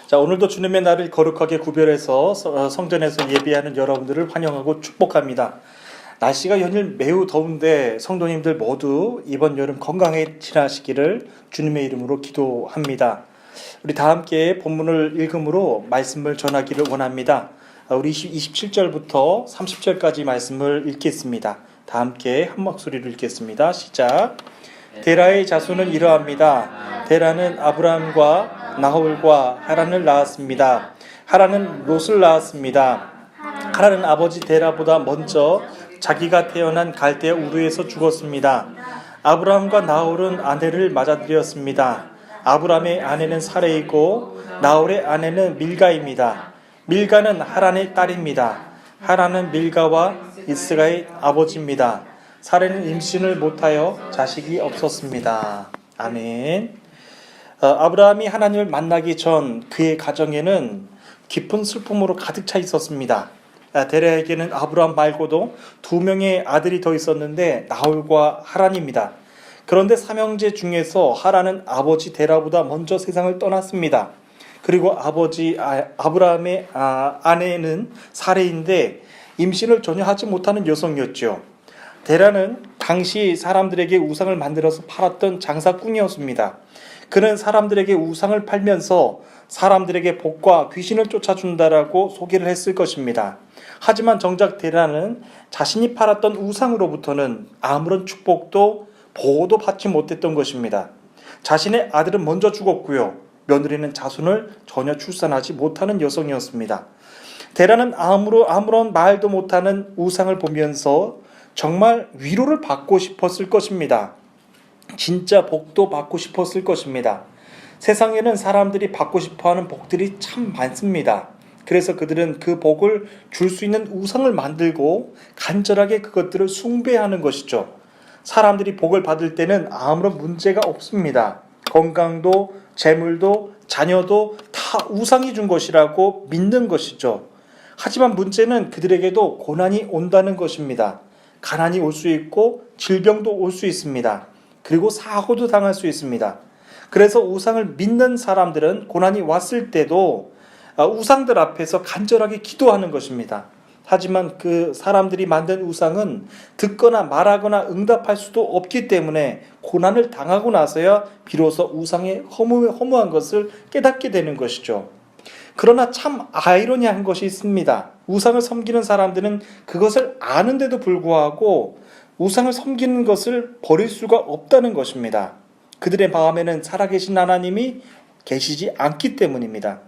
자, 오늘도 주님의 날을 거룩하게 구별해서 성전에서 예배하는 여러분들을 환영하고 축복합니다. 날씨가 연일 매우 더운데 성도님들 모두 이번 여름 건강에 지나시기를 주님의 이름으로 기도합니다. 우리 다 함께 본문을 읽음으로 말씀을 전하기를 원합니다. 우리 27절부터 30절까지 말씀을 읽겠습니다. 다 함께 한 목소리로 읽겠습니다. 시작. 데라의 자손은 이러합니다. 데라는 아브라함과 나홀과 하란을 낳았습니다. 하란은 롯을 낳았습니다. 하란은 아버지 데라보다 먼저 자기가 태어난 갈대아 우르에서 죽었습니다. 아브라함과 나홀은 아내를 맞아들였습니다. 아브라함의 아내는 사레이고 나홀의 아내는 밀가입니다. 밀가는 하란의 딸입니다. 하란은 밀가와 이스라의 아버지입니다. 사레는 임신을 못하여 자식이 없었습니다. 아멘. 아브라함이 하나님을 만나기 전 그의 가정에는 깊은 슬픔으로 가득 차 있었습니다. 데라에게는 아브라함 말고도 2명의 아들이 더 있었는데 나홀과 하란입니다. 그런데 삼형제 중에서 하란은 아버지 데라보다 먼저 세상을 떠났습니다. 그리고 아버지 아브라함의 아내는 사레인데 임신을 전혀 하지 못하는 여성이었죠. 데라는 당시 사람들에게 우상을 만들어서 팔았던 장사꾼이었습니다. 그는 사람들에게 우상을 팔면서 사람들에게 복과 귀신을 쫓아준다라고 소개를 했을 것입니다. 하지만 정작 데라는 자신이 팔았던 우상으로부터는 아무런 축복도 보호도 받지 못했던 것입니다. 자신의 아들은 먼저 죽었고요. 며느리는 자손을 전혀 출산하지 못하는 여성이었습니다. 데라는 아무런 말도 못하는 우상을 보면서 정말 위로를 받고 싶었을 것입니다. 진짜 복도 받고 싶었을 것입니다. 세상에는 사람들이 받고 싶어하는 복들이 참 많습니다. 그래서 그들은 그 복을 줄 수 있는 우상을 만들고 간절하게 그것들을 숭배하는 것이죠. 사람들이 복을 받을 때는 아무런 문제가 없습니다. 건강도 재물도 자녀도 다 우상이 준 것이라고 믿는 것이죠. 하지만 문제는 그들에게도 고난이 온다는 것입니다. 가난이 올 수 있고 질병도 올 수 있습니다. 그리고 사고도 당할 수 있습니다. 그래서 우상을 믿는 사람들은 고난이 왔을 때도 우상들 앞에서 간절하게 기도하는 것입니다. 하지만 그 사람들이 만든 우상은 듣거나 말하거나 응답할 수도 없기 때문에 고난을 당하고 나서야 비로소 우상의 허무한 것을 깨닫게 되는 것이죠. 그러나 참 아이러니한 것이 있습니다. 우상을 섬기는 사람들은 그것을 아는데도 불구하고 우상을 섬기는 것을 버릴 수가 없다는 것입니다. 그들의 마음에는 살아계신 하나님이 계시지 않기 때문입니다.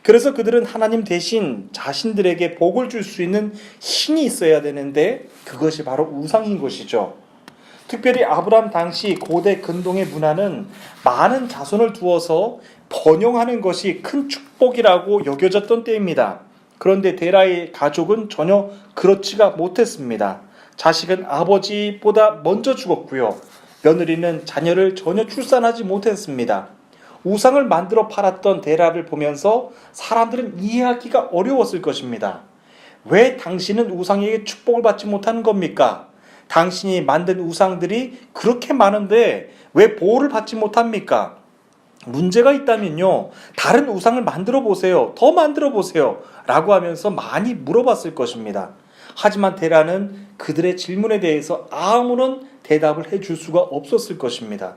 그래서 그들은 하나님 대신 자신들에게 복을 줄 수 있는 신이 있어야 되는데 그것이 바로 우상인 것이죠. 특별히 아브라함 당시 고대 근동의 문화는 많은 자손을 두어서 번영하는 것이 큰 축복이라고 여겨졌던 때입니다. 그런데 데라의 가족은 전혀 그렇지가 못했습니다. 자식은 아버지보다 먼저 죽었고요. 며느리는 자녀를 전혀 출산하지 못했습니다. 우상을 만들어 팔았던 데라를 보면서 사람들은 이해하기가 어려웠을 것입니다. 왜 당신은 우상에게 축복을 받지 못하는 겁니까? 당신이 만든 우상들이 그렇게 많은데 왜 보호를 받지 못합니까? 문제가 있다면요, 다른 우상을 만들어 보세요. 더 만들어 보세요. 라고 하면서 많이 물어봤을 것입니다. 하지만 데라는 그들의 질문에 대해서 아무런 대답을 해줄 수가 없었을 것입니다.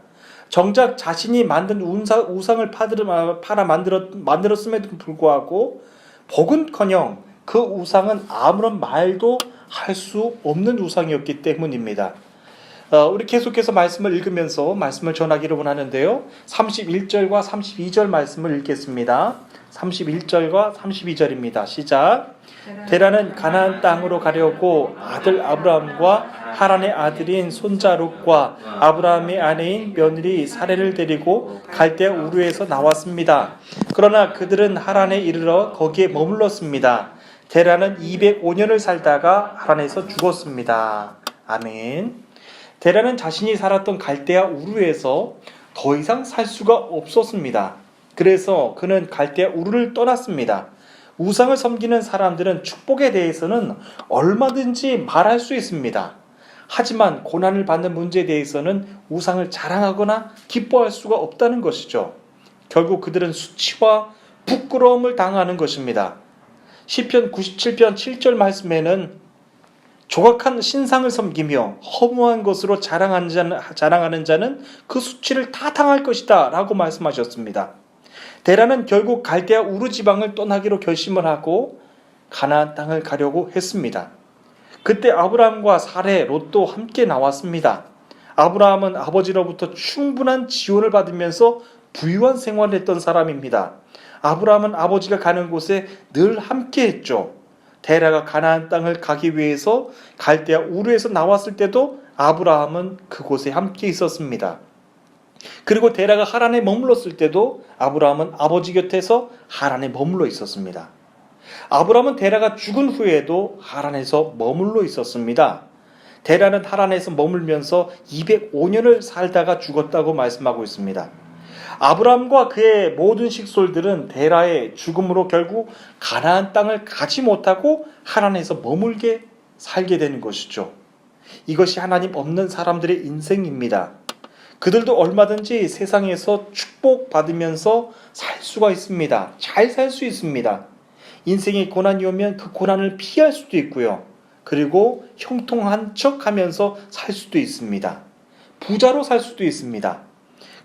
정작 자신이 만든 우상을 팔아 만들었음에도 불구하고 복은커녕 그 우상은 아무런 말도 할 수 없는 우상이었기 때문입니다. 우리 계속해서 말씀을 읽으면서 말씀을 전하기를 원하는데요. 31절과 32절 말씀을 읽겠습니다. 31절과 32절입니다. 시작. 데라는 가나안 땅으로 가려고 아들 아브라함과 하란의 아들인 손자 롯과 아브라함의 아내인 며느리 사레를 데리고 갈대아 우르에서 나왔습니다. 그러나 그들은 하란에 이르러 거기에 머물렀습니다. 데라는 205년을 살다가 하란에서 죽었습니다. 아멘. 데라는 자신이 살았던 갈대아 우르에서 더 이상 살 수가 없었습니다. 그래서 그는 갈대아 우르를 떠났습니다. 우상을 섬기는 사람들은 축복에 대해서는 얼마든지 말할 수 있습니다. 하지만 고난을 받는 문제에 대해서는 우상을 자랑하거나 기뻐할 수가 없다는 것이죠. 결국 그들은 수치와 부끄러움을 당하는 것입니다. 시편 97편 7절 말씀에는 조각한 신상을 섬기며 허무한 것으로 자랑하는 자는 그 수치를 다 당할 것이다 라고 말씀하셨습니다. 데라는 결국 갈대아 우르 지방을 떠나기로 결심을 하고 가나안 땅을 가려고 했습니다. 그때 아브라함과 사레, 롯도 함께 나왔습니다. 아브라함은 아버지로부터 충분한 지원을 받으면서 부유한 생활을 했던 사람입니다. 아브라함은 아버지가 가는 곳에 늘 함께 했죠. 데라가 가나안 땅을 가기 위해서 갈대아 우르에서 나왔을 때도 아브라함은 그곳에 함께 있었습니다. 그리고 데라가 하란에 머물렀을 때도 아브라함은 아버지 곁에서 하란에 머물러 있었습니다. 아브라함은 데라가 죽은 후에도 하란에서 머물러 있었습니다. 데라는 하란에서 머물면서 205년을 살다가 죽었다고 말씀하고 있습니다. 아브라함과 그의 모든 식솔들은 데라의 죽음으로 결국 가나안 땅을 가지 못하고 하란에서 머물게 살게 되는 것이죠. 이것이 하나님 없는 사람들의 인생입니다. 그들도 얼마든지 세상에서 축복받으면서 살 수가 있습니다. 잘 살 수 있습니다. 인생에 고난이 오면 그 고난을 피할 수도 있고요. 그리고 형통한 척 하면서 살 수도 있습니다. 부자로 살 수도 있습니다.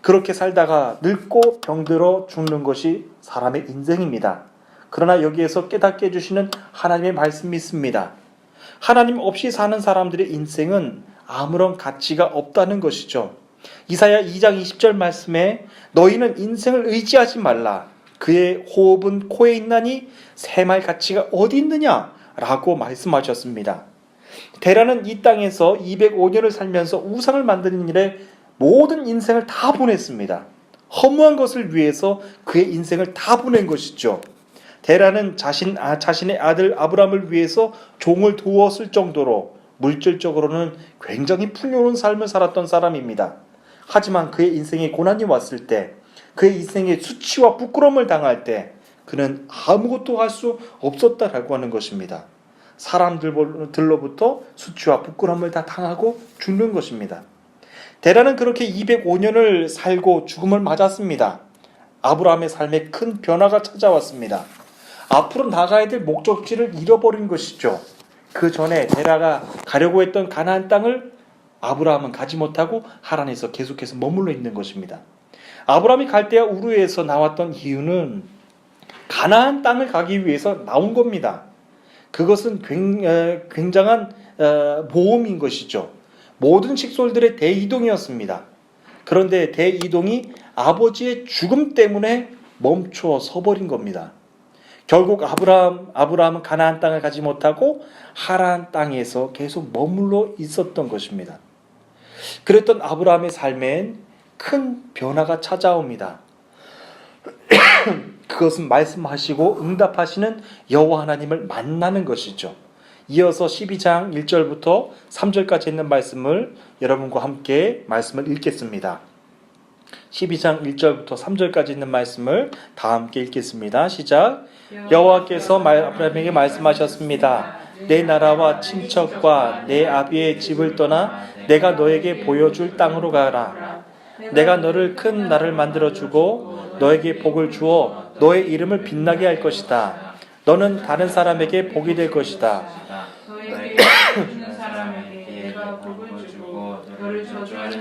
그렇게 살다가 늙고 병들어 죽는 것이 사람의 인생입니다. 그러나 여기에서 깨닫게 해주시는 하나님의 말씀이 있습니다. 하나님 없이 사는 사람들의 인생은 아무런 가치가 없다는 것이죠. 이사야 2장 20절 말씀에 너희는 인생을 의지하지 말라. 그의 호흡은 코에 있나니 샘할 가치가 어디 있느냐? 라고 말씀하셨습니다. 데라는 이 땅에서 205년을 살면서 우상을 만드는 일에 모든 인생을 다 보냈습니다. 허무한 것을 위해서 그의 인생을 다 보낸 것이죠. 데라는 자신의 아들 아브람을 위해서 종을 두었을 정도로 물질적으로는 굉장히 풍요로운 삶을 살았던 사람입니다. 하지만 그의 인생에 고난이 왔을 때, 그의 인생에 수치와 부끄러움을 당할 때 그는 아무것도 할 수 없었다라고 하는 것입니다. 사람들로부터 수치와 부끄러움을 다 당하고 죽는 것입니다. 데라는 그렇게 205년을 살고 죽음을 맞았습니다. 아브라함의 삶에 큰 변화가 찾아왔습니다. 앞으로 나가야 될 목적지를 잃어버린 것이죠. 그 전에 데라가 가려고 했던 가나안 땅을 아브라함은 가지 못하고 하란에서 계속해서 머물러 있는 것입니다. 아브라함이 갈대아 우르에서 나왔던 이유는 가나안 땅을 가기 위해서 나온 겁니다. 그것은 굉장한 모험인 것이죠. 모든 식솔들의 대이동이었습니다. 그런데 대이동이 아버지의 죽음 때문에 멈춰 서버린 겁니다. 결국 아브라함은 가나안 땅을 가지 못하고 하란 땅에서 계속 머물러 있었던 것입니다. 그랬던 아브라함의 삶엔 큰 변화가 찾아옵니다. 그것은 말씀하시고 응답하시는 여호와 하나님을 만나는 것이죠. 이어서 12장 1절부터 3절까지 있는 말씀을 여러분과 함께 말씀을 읽겠습니다. 12장 1절부터 3절까지 있는 말씀을 다 함께 읽겠습니다. 시작. 여호와께서 아브라함에게 말씀하셨습니다. 내 나라와 친척과 내 아비의 집을 떠나 내가 너에게 보여줄 땅으로 가라. 내가 너를 큰 나라를 만들어주고 너에게 복을 주어 너의 이름을 빛나게 할 것이다. 너는 다른 사람에게 복이 될 것이다.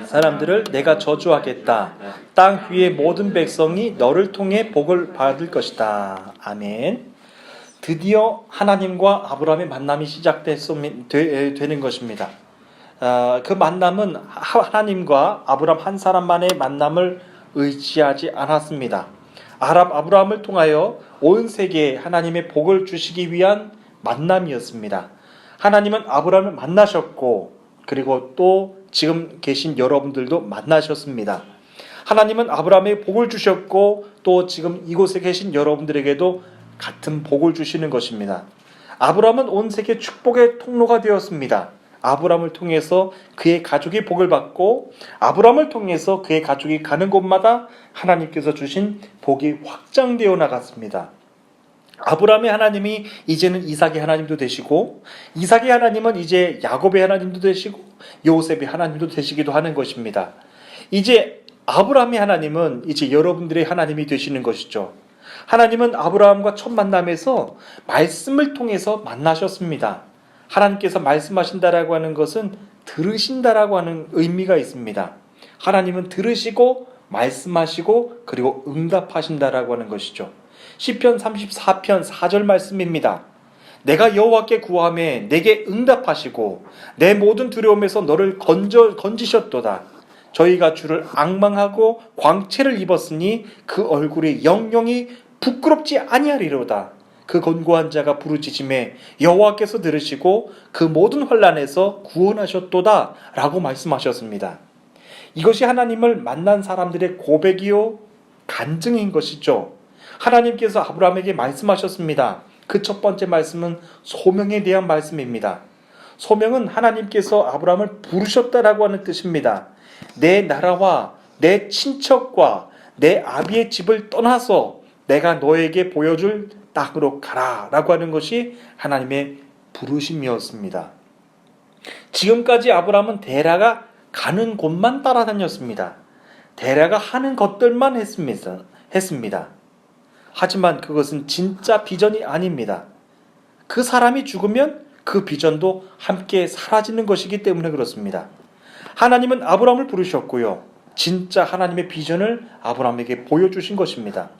사람들을 내가 저주하겠다. 땅 위의 모든 백성이 너를 통해 복을 받을 것이다. 아멘. 드디어 하나님과 아브라함의 만남이 시작되는 것입니다. 그 만남은 하나님과 아브라함 한 사람만의 만남을 의지하지 않았습니다. 아브라함을 통하여 온 세계에 하나님의 복을 주시기 위한 만남이었습니다. 하나님은 아브라함을 만나셨고 그리고 또 지금 계신 여러분들도 만나셨습니다. 하나님은 아브라함에게 복을 주셨고 또 지금 이곳에 계신 여러분들에게도 같은 복을 주시는 것입니다. 아브라함은 온 세계 축복의 통로가 되었습니다. 아브라함을 통해서 그의 가족이 복을 받고 아브라함을 통해서 그의 가족이 가는 곳마다 하나님께서 주신 복이 확장되어 나갔습니다. 아브라함의 하나님이 이제는 이삭의 하나님도 되시고 이삭의 하나님은 이제 야곱의 하나님도 되시고 요셉의 하나님도 되시기도 하는 것입니다. 이제 아브라함의 하나님은 이제 여러분들의 하나님이 되시는 것이죠. 하나님은 아브라함과 첫 만남에서 말씀을 통해서 만나셨습니다. 하나님께서 말씀하신다라고 하는 것은 들으신다라고 하는 의미가 있습니다. 하나님은 들으시고 말씀하시고 그리고 응답하신다라고 하는 것이죠. 시편 34편 4절 말씀입니다. 내가 여호와께 구하매 내게 응답하시고 내 모든 두려움에서 너를 건지셨도다. 저희가 주를 앙망하고 광채를 입었으니 그 얼굴이 영영이 부끄럽지 아니하리로다. 그 권고한 자가 부르짖음에 여호와께서 들으시고 그 모든 환난에서 구원하셨도다 라고 말씀하셨습니다. 이것이 하나님을 만난 사람들의 고백이요 간증인 것이죠. 하나님께서 아브라함에게 말씀하셨습니다. 그 첫 번째 말씀은 소명에 대한 말씀입니다. 소명은 하나님께서 아브라함을 부르셨다라고 하는 뜻입니다. 내 나라와 내 친척과 내 아비의 집을 떠나서 내가 너에게 보여줄 땅으로 가라 라고 하는 것이 하나님의 부르심이었습니다. 지금까지 아브라함은 데라가 가는 곳만 따라다녔습니다. 데라가 하는 것들만 했습니다. 하지만 그것은 진짜 비전이 아닙니다. 그 사람이 죽으면 그 비전도 함께 사라지는 것이기 때문에 그렇습니다. 하나님은 아브라함을 부르셨고요. 진짜 하나님의 비전을 아브라함에게 보여주신 것입니다.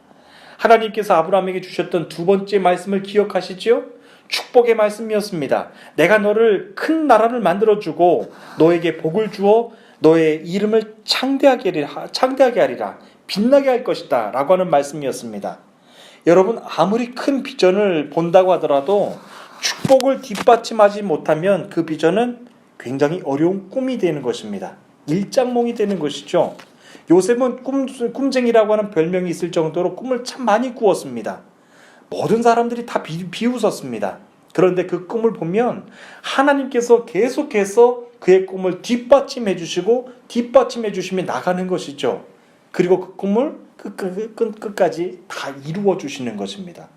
하나님께서 아브라함에게 주셨던 두 번째 말씀을 기억하시지요? 축복의 말씀이었습니다. 내가 너를 큰 나라를 만들어주고 너에게 복을 주어 너의 이름을 창대하게 하리라. 빛나게 할 것이다 라고 하는 말씀이었습니다. 여러분, 아무리 큰 비전을 본다고 하더라도 축복을 뒷받침하지 못하면 그 비전은 굉장히 어려운 꿈이 되는 것입니다. 일장몽이 되는 것이죠. 요셉은 꿈쟁이라고 하는 별명이 있을 정도로 꿈을 참 많이 꾸었습니다. 모든 사람들이 다 비웃었습니다. 그런데 그 꿈을 보면 하나님께서 계속해서 그의 꿈을 뒷받침해 주시며 나가는 것이죠. 그리고 그 꿈을 끝까지 다 이루어 주시는 것입니다.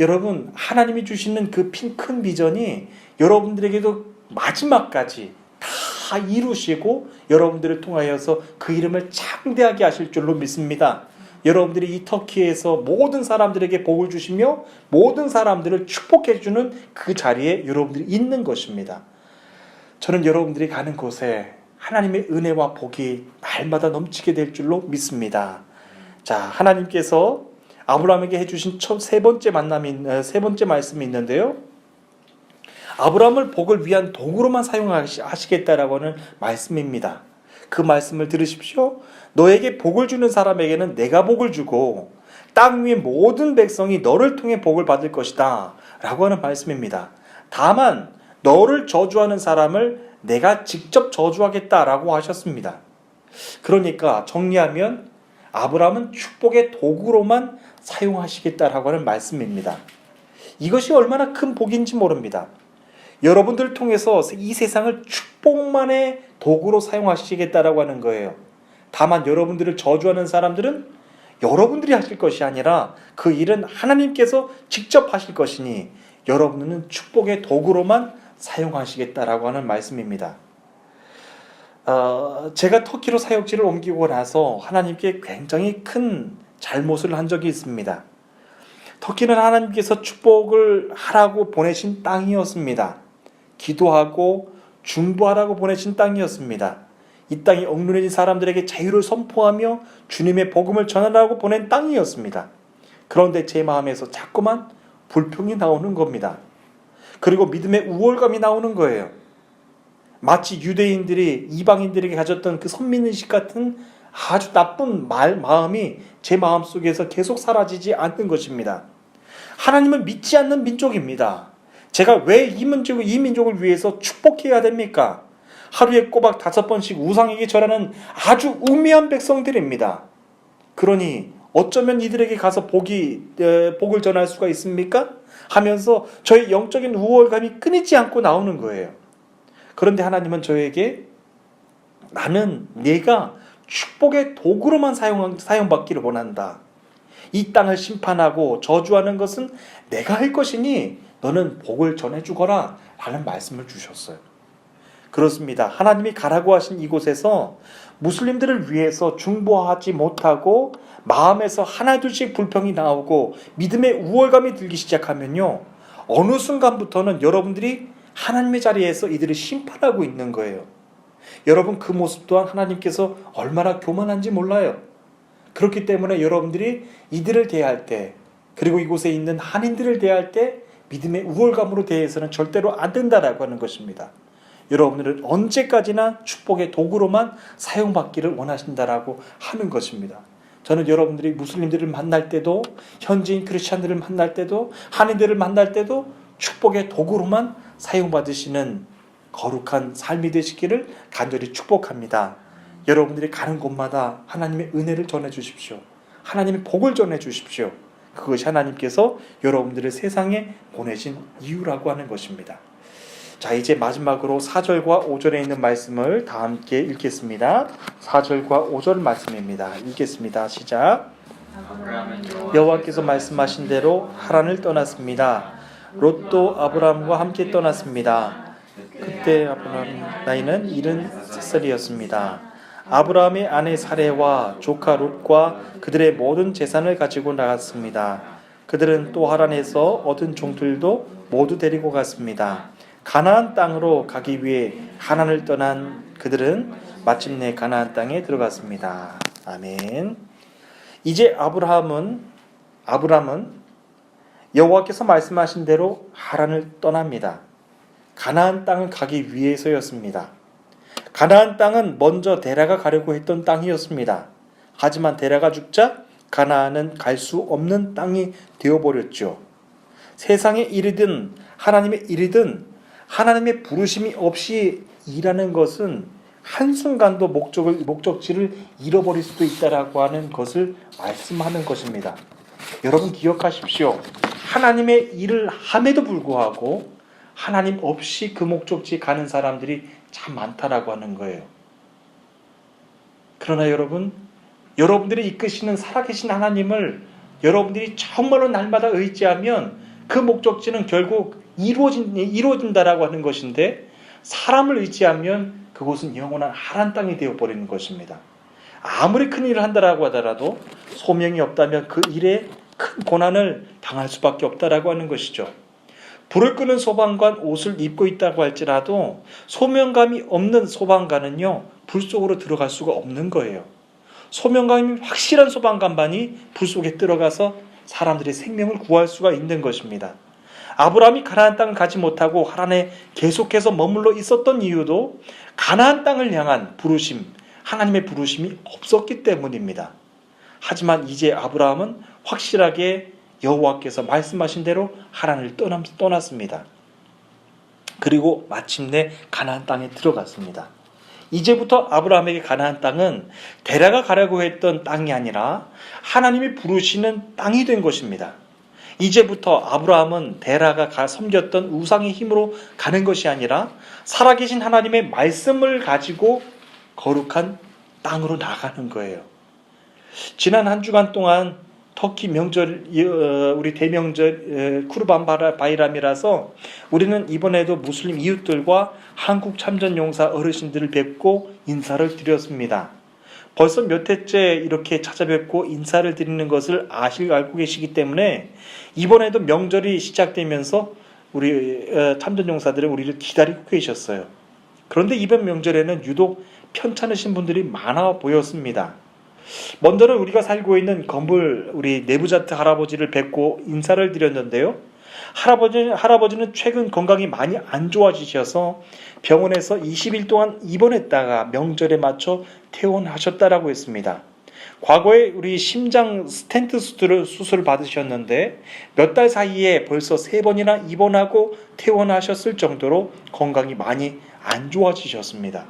여러분, 하나님이 주시는 그 큰 비전이 여러분들에게도 마지막까지 다 이루시고 여러분들을 통하여서 그 이름을 창대하게 하실 줄로 믿습니다. 여러분들이 이 터키에서 모든 사람들에게 복을 주시며 모든 사람들을 축복해 주는 그 자리에 여러분들이 있는 것입니다. 저는 여러분들이 가는 곳에 하나님의 은혜와 복이 날마다 넘치게 될 줄로 믿습니다. 자, 하나님께서 아브라함에게 해주신 세 번째 말씀이 있는데요. 아브라함을 복을 위한 도구로만 사용하시겠다라고 하는 말씀입니다. 그 말씀을 들으십시오. 너에게 복을 주는 사람에게는 내가 복을 주고 땅 위의 모든 백성이 너를 통해 복을 받을 것이다 라고 하는 말씀입니다. 다만 너를 저주하는 사람을 내가 직접 저주하겠다라고 하셨습니다. 그러니까 정리하면 아브라함은 축복의 도구로만 사용하시겠다라고 하는 말씀입니다. 이것이 얼마나 큰 복인지 모릅니다. 여러분들을 통해서 이 세상을 축복만의 도구로 사용하시겠다라고 하는 거예요. 다만 여러분들을 저주하는 사람들은 여러분들이 하실 것이 아니라 그 일은 하나님께서 직접 하실 것이니 여러분은 축복의 도구로만 사용하시겠다라고 하는 말씀입니다. 제가 터키로 사역지를 옮기고 나서 하나님께 굉장히 큰 잘못을 한 적이 있습니다. 터키는 하나님께서 축복을 하라고 보내신 땅이었습니다. 기도하고 중보하라고 보내신 땅이었습니다. 이 땅이 억눌린 사람들에게 자유를 선포하며 주님의 복음을 전하라고 보낸 땅이었습니다. 그런데 제 마음에서 자꾸만 불평이 나오는 겁니다. 그리고 믿음의 우월감이 나오는 거예요. 마치 유대인들이 이방인들에게 가졌던 그 선민의식 같은 아주 나쁜 마음이 제 마음속에서 계속 사라지지 않는 것입니다. 하나님은 믿지 않는 민족입니다. 제가 왜 이 민족을 위해서 축복해야 됩니까? 하루에 꼬박 5번씩 우상에게 절하는 아주 우매한 백성들입니다. 그러니 어쩌면 이들에게 가서 복을 전할 수가 있습니까? 하면서 저의 영적인 우월감이 끊이지 않고 나오는 거예요. 그런데 하나님은 저에게 내가 축복의 도구로만 사용받기를 원한다. 이 땅을 심판하고 저주하는 것은 내가 할 것이니 너는 복을 전해주거라 라는 말씀을 주셨어요. 그렇습니다. 하나님이 가라고 하신 이곳에서 무슬림들을 위해서 중보하지 못하고 마음에서 하나둘씩 불평이 나오고 믿음의 우월감이 들기 시작하면요, 어느 순간부터는 여러분들이 하나님의 자리에서 이들을 심판하고 있는 거예요. 여러분, 그 모습 또한 하나님께서 얼마나 교만한지 몰라요. 그렇기 때문에 여러분들이 이들을 대할 때, 그리고 이곳에 있는 한인들을 대할 때 믿음의 우월감으로 대해서는 절대로 안 된다라고 하는 것입니다. 여러분들은 언제까지나 축복의 도구로만 사용받기를 원하신다라고 하는 것입니다. 저는 여러분들이 무슬림들을 만날 때도, 현지인 크리스찬들을 만날 때도, 한인들을 만날 때도 축복의 도구로만 사용받으시는 거룩한 삶이 되시기를 간절히 축복합니다. 여러분들이 가는 곳마다 하나님의 은혜를 전해 주십시오. 하나님의 복을 전해 주십시오. 그것이 하나님께서 여러분들을 세상에 보내신 이유라고 하는 것입니다. 자, 이제 마지막으로 4절과 5절에 있는 말씀을 다 함께 읽겠습니다. 4절과 5절 말씀입니다. 읽겠습니다. 시작. 여호와께서 말씀하신 대로 하란을 떠났습니다. 롯도 아브라함과 함께 떠났습니다. 그때 아브라함 나이는 73살이었습니다. 아브라함의 아내 사레와 조카 롯과 그들의 모든 재산을 가지고 나갔습니다. 그들은 또 하란에서 얻은 종들도 모두 데리고 갔습니다. 가나안 땅으로 가기 위해 하란을 떠난 그들은 마침내 가나안 땅에 들어갔습니다. 아멘. 이제 아브라함은 여호와께서 말씀하신 대로 하란을 떠납니다. 가나안 땅을 가기 위해서였습니다. 가나안 땅은 먼저 데라가 가려고 했던 땅이었습니다. 하지만 데라가 죽자 가나안은 갈 수 없는 땅이 되어버렸죠. 세상의 일이든 하나님의 일이든 하나님의 부르심이 없이 일하는 것은 한순간도 목적지를 잃어버릴 수도 있다라고 하는 것을 말씀하는 것입니다. 여러분 기억하십시오. 하나님의 일을 함에도 불구하고 하나님 없이 그 목적지에 가는 사람들이 참 많다라고 하는 거예요. 그러나 여러분들이 이끄시는 살아계신 하나님을 여러분들이 정말로 날마다 의지하면 그 목적지는 결국 이루어진다라고 하는 것인데, 사람을 의지하면 그곳은 영원한 하란 땅이 되어버리는 것입니다. 아무리 큰 일을 한다라고 하더라도 소명이 없다면 그 일에 큰 고난을 당할 수밖에 없다라고 하는 것이죠. 불을 끄는 소방관 옷을 입고 있다고 할지라도 소명감이 없는 소방관은요, 불 속으로 들어갈 수가 없는 거예요. 소명감이 확실한 소방관만이 불 속에 들어가서 사람들의 생명을 구할 수가 있는 것입니다. 아브라함이 가나안 땅을 가지 못하고 하란에 계속해서 머물러 있었던 이유도 가나안 땅을 향한 부르심, 하나님의 부르심이 없었기 때문입니다. 하지만 이제 아브라함은 확실하게 여호와께서 말씀하신 대로 하란을 떠났습니다. 그리고 마침내 가나안 땅에 들어갔습니다. 이제부터 아브라함에게 가나안 땅은 데라가 가려고 했던 땅이 아니라 하나님이 부르시는 땅이 된 것입니다. 이제부터 아브라함은 데라가 섬겼던 우상의 힘으로 가는 것이 아니라 살아계신 하나님의 말씀을 가지고 거룩한 땅으로 나가는 거예요. 지난 한 주간 동안 터키 명절, 우리 대명절 쿠르반 바이람이라서 우리는 이번에도 무슬림 이웃들과 한국 참전용사 어르신들을 뵙고 인사를 드렸습니다. 벌써 몇 해째 이렇게 찾아뵙고 인사를 드리는 것을 알고 계시기 때문에 이번에도 명절이 시작되면서 우리 참전용사들은 우리를 기다리고 계셨어요. 그런데 이번 명절에는 유독 편찮으신 분들이 많아 보였습니다. 먼저는 우리가 살고 있는 건물 우리 네부자트 할아버지를 뵙고 인사를 드렸는데요. 할아버지는 최근 건강이 많이 안 좋아지셔서 병원에서 20일 동안 입원했다가 명절에 맞춰 퇴원하셨다라고 했습니다. 과거에 우리 심장 스텐트 수술을 받으셨는데 몇 달 사이에 벌써 3번이나 입원하고 퇴원하셨을 정도로 건강이 많이 안 좋아지셨습니다.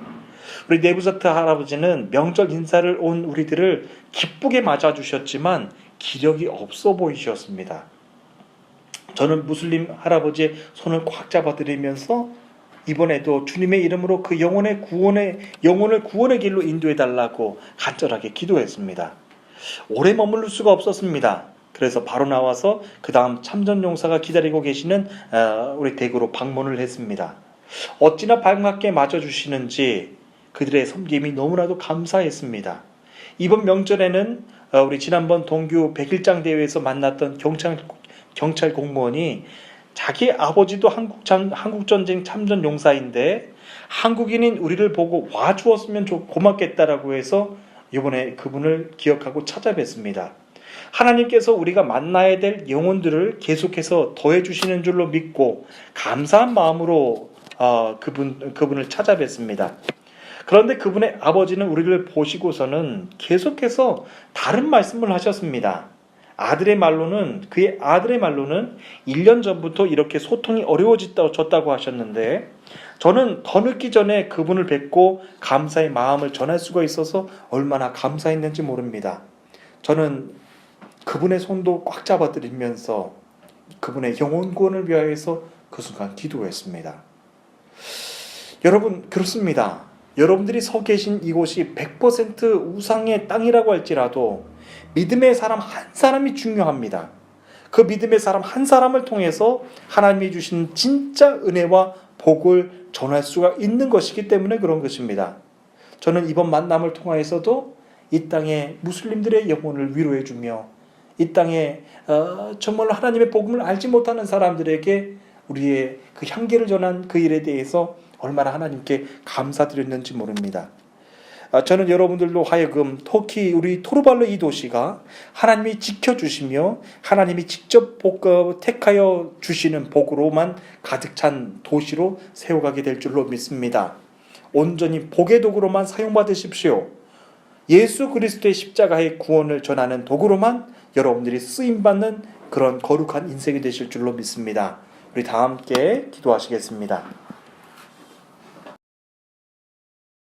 우리 네부자트 할아버지는 명절 인사를 온 우리들을 기쁘게 맞아주셨지만 기력이 없어 보이셨습니다. 저는 무슬림 할아버지의 손을 꽉 잡아드리면서 이번에도 주님의 이름으로 그 영혼을 구원의 길로 인도해달라고 간절하게 기도했습니다. 오래 머무를 수가 없었습니다. 그래서 바로 나와서 그 다음 참전용사가 기다리고 계시는 우리 대구로 방문을 했습니다. 어찌나 반갑게 맞아주시는지 그들의 섬김이 너무나도 감사했습니다. 이번 명절에는 우리 지난번 동규 100일장 대회에서 만났던 경찰 공무원이 자기 아버지도 한국전쟁 참전 용사인데 한국인인 우리를 보고 와주었으면 고맙겠다라고 해서 이번에 그분을 기억하고 찾아뵀습니다. 하나님께서 우리가 만나야 될 영혼들을 계속해서 더해주시는 줄로 믿고 감사한 마음으로 그분을 찾아뵀습니다. 그런데 그분의 아버지는 우리를 보시고서는 계속해서 다른 말씀을 하셨습니다. 그의 아들의 말로는 1년 전부터 이렇게 소통이 어려워졌다고 하셨는데 저는 더 늦기 전에 그분을 뵙고 감사의 마음을 전할 수가 있어서 얼마나 감사했는지 모릅니다. 저는 그분의 손도 꽉 잡아드리면서 그분의 영혼 구원을 위하여서 그 순간 기도했습니다. 여러분, 그렇습니다. 여러분들이 서 계신 이곳이 100% 우상의 땅이라고 할지라도 믿음의 사람 한 사람이 중요합니다. 그 믿음의 사람 한 사람을 통해서 하나님이 주신 진짜 은혜와 복을 전할 수가 있는 것이기 때문에 그런 것입니다. 저는 이번 만남을 통하여서도 이 땅의 무슬림들의 영혼을 위로해 주며 이 땅에 정말로 하나님의 복음을 알지 못하는 사람들에게 우리의 그 향기를 전한 그 일에 대해서 얼마나 하나님께 감사드렸는지 모릅니다. 저는 여러분들로 하여금 터키 우리 토르발루 이 도시가 하나님이 지켜주시며 하나님이 직접 택하여 주시는 복으로만 가득 찬 도시로 세워가게 될 줄로 믿습니다. 온전히 복의 도구로만 사용받으십시오. 예수 그리스도의 십자가의 구원을 전하는 도구로만 여러분들이 쓰임받는 그런 거룩한 인생이 되실 줄로 믿습니다. 우리 다 함께 기도하시겠습니다.